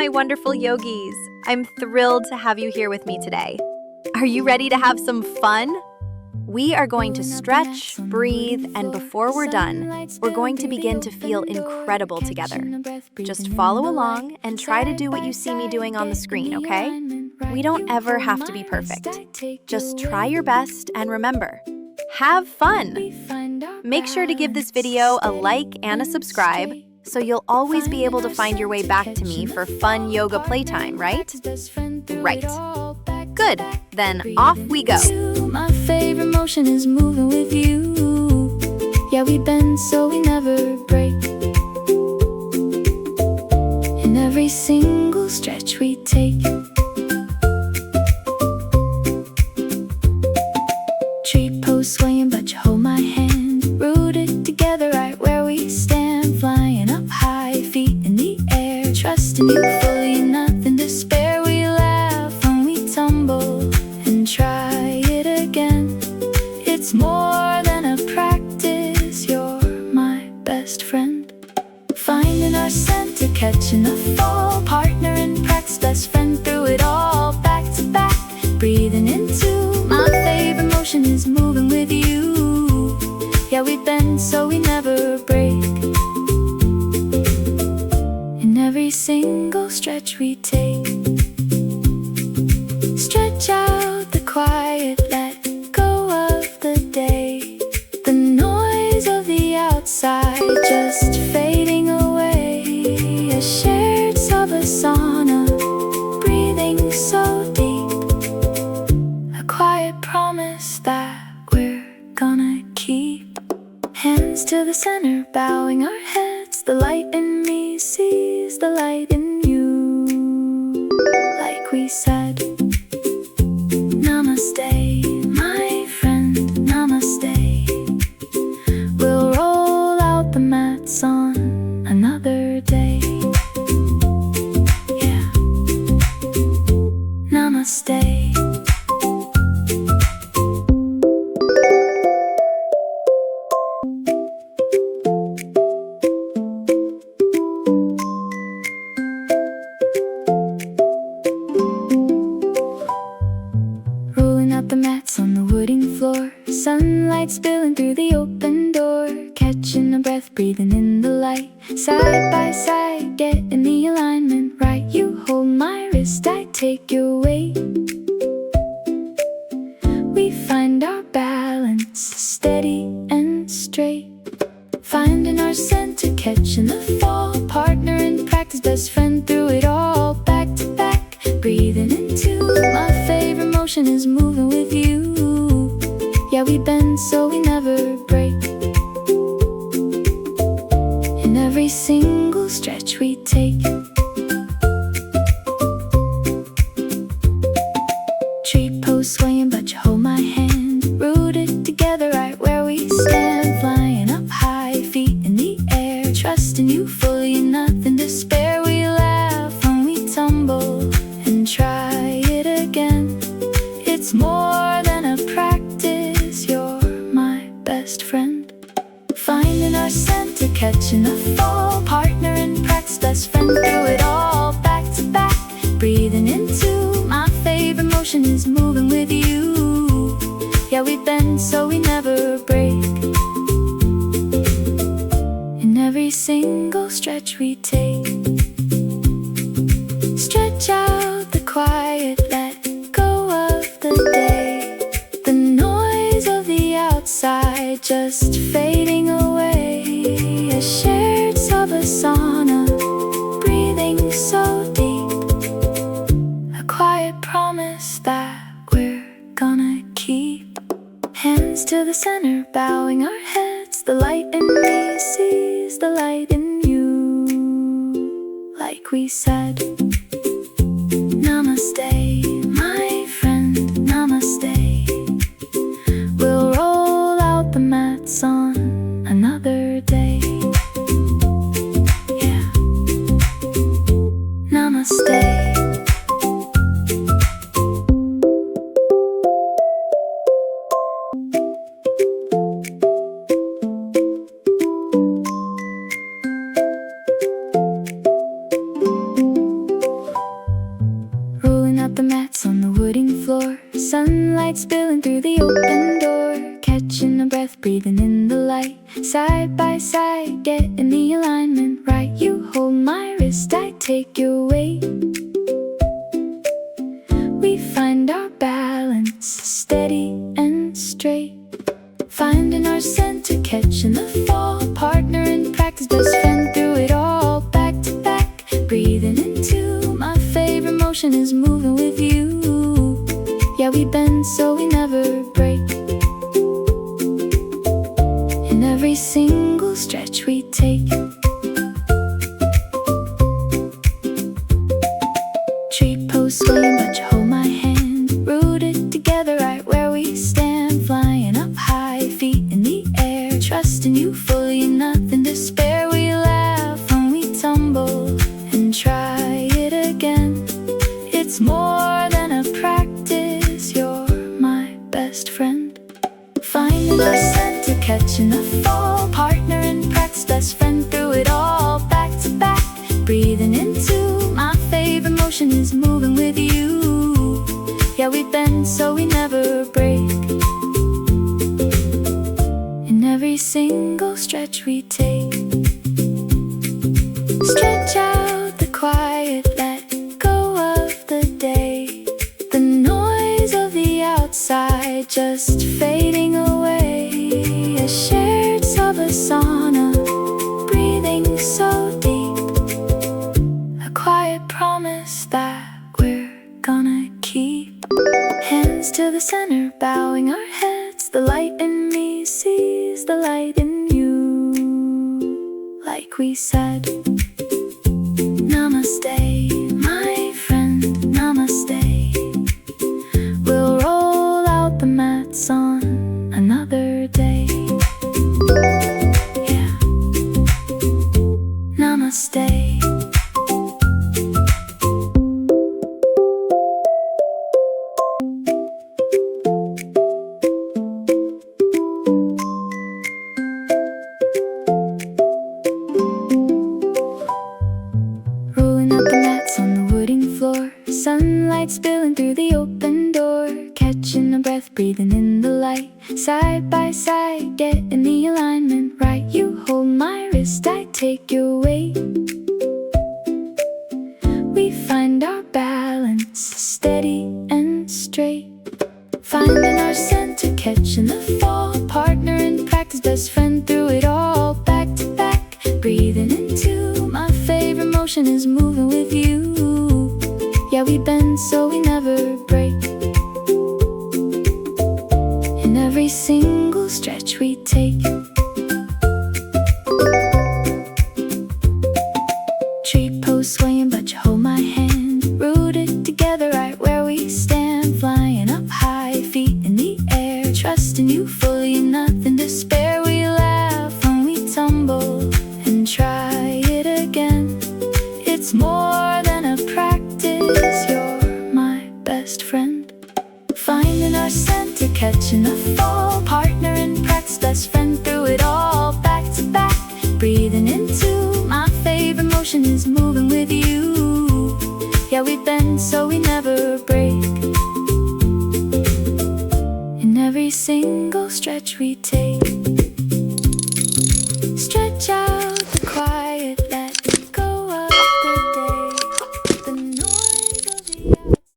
my wonderful yogis. I'm thrilled to have you here with me today. Are you ready to have some fun? We are going to stretch, breathe, and before we're done, we're going to begin to feel incredible together. Just follow along and try to do what you see me doing on the screen, okay? We don't ever have to be perfect. Just try your best and remember, have fun! Make sure to give this video a like and a subscribe so you'll always be able to find your way back to me for fun yoga playtime, right? Right. Good, then off we go. My favorite motion is moving with you. Yeah, we bend so we never break. In every single stretch we take. Tree pose swaying, but you hold my hand. Rooted together right where we stand. Flying up high, feet in the air. Trusting you fully, nothing to spare. We laugh when we tumble and try it again. It's more than a practice, you're my best friend. Finding our center, catching a fall. Partner in practice, best friend through it all. Back to back, breathing into my favorite motion is moving with you. Yeah, we bend so we never break. In every single stretch we take. Stretch out the quiet, let go of the day. The noise of the outside just fading away. A shared savasana, breathing so deep. A quiet promise that we're gonna keep. Hands to the center, bowing our heads. The light in me sees the light in you. Like we said, Namaste, my friend, namaste. We'll roll out the mats on another day. Yeah, namaste. The mats on the wooden floor, sunlight spilling through the open door. Catching a breath, breathing in the light. Side by side, getting the alignment right. You hold my wrist, I take your weight. We find our balance, steady and straight. Finding our center, catching the fall. Partner in practice, best friend through it all. Back to back, breathing into my favorite motion is moving with you. Yeah, we bend so we never break. In every single stretch we take. Tree pose swaying, but you hold my hand. Rooted together right where we stand. Flying up high, feet in the air. Trusting you fully, nothing to spare. We laugh when we tumble and try it again. It's more than a practice, you're my best friend. Finding our center, catching a fall. Partner in practice, best friend through it all. Back to back, breathing into my favorite motion is moving with you. Yeah, we bend so we never break. In every single stretch we take. Stretch out the quiet, let go of the day. The noise of the outside just fading away. A shared savasana, breathing so deep. A quiet promise that we're gonna keep. Hands to the center, bowing our heads. The light in me sees the light in you. Like we said, Namaste, my friend, namaste. We'll roll out the mats on another day. Yeah, namaste. spilling through the open door, catching a breath, breathing in the light. Side by side, getting the alignment right. You hold my wrist, I take your weight. We find our balance, steady and straight. Finding our center, catching the fall. Partner in practice, best friend through it all. Back to back, breathing into my favorite motion is moving with you. Yeah, we bend so we never break. In every single stretch we take. Tree pose swaying, but you hold my hand. Rooted together right where we stand. Flying up high, feet in the air. Trusting you fully, nothing to spare. We laugh when we tumble and try it again. It's more than a practice, you're my best friend. Finding the center, catching the fall. Partner in practice, best friend through it all. Back to back, breathing into my favorite motion is moving with you. Yeah, we bend so we never break. In every single stretch we take. Stretch out the quiet, let go of the day. The noise of the outside just fading away. A shared savasana, breathing so deep. A quiet promise that we're gonna keep. Hands to the center, bowing our heads. The light in me sees the light in you. Like we said, namaste, my friend, namaste. We'll roll out the mats on another day. Yeah, namaste. Rolling out the mats on the wooden floor. Sunlight spilling through the open door, catching a breath, breathing in the light. Side by side, getting the alignment right. You hold my wrist, I take your weight. We find our balance, steady and straight. Finding our center, catching the fall. Partner in practice, best friend through it all. Back to back, breathing into my favorite motion is moving with you. Yeah, we bend so